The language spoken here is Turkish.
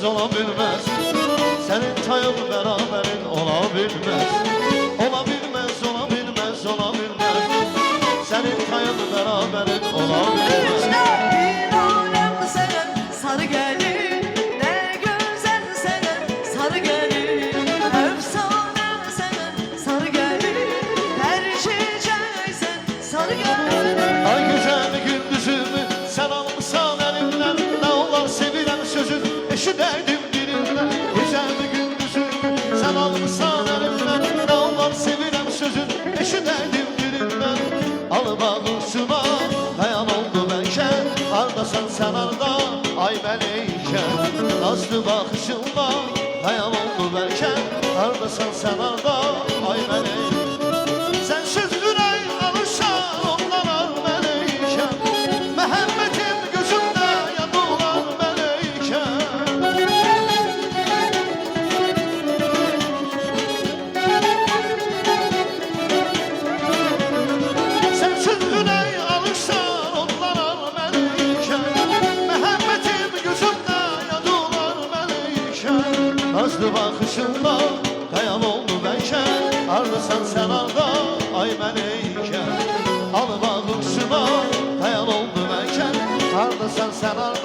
Olabilmez, senin tayın beraberin olabilmez. Olabilmez, olabilmez, olabilmez, senin tayın beraberin olabilmez. Bir alem seven sarı gelin, ne güzel seven sarı gelin. Efsane seven sarı gelin, her çiçeği sarı gelin. Ay güzel gündüzümü sen almışsan elimden, ne olar sevilen sözün eşiteydim dilinden. Güzel gündüzümü sen almışsan elimden, ne olar sevilen sözün eşiteydim dilinden. Al bağırsına kayan oldu belki, ardasan sen arda ay meleyke. Nazlı bakışınla kayan oldu belki, ardasan sen arda ay meleyke. Sensiz ürey alışan ondalar meleyke, Məhəmmətin gözümdə yanırlar meleyke. Sensiz ürey alışan ondalar meleyke, Məhəmmətin gözümdə yanırlar meleyke. Nazlı bakışınla kayan oldu belki, ardasan sen arda ay meleyke. Al bağırsına kayan oldu belki, ardasan sen arda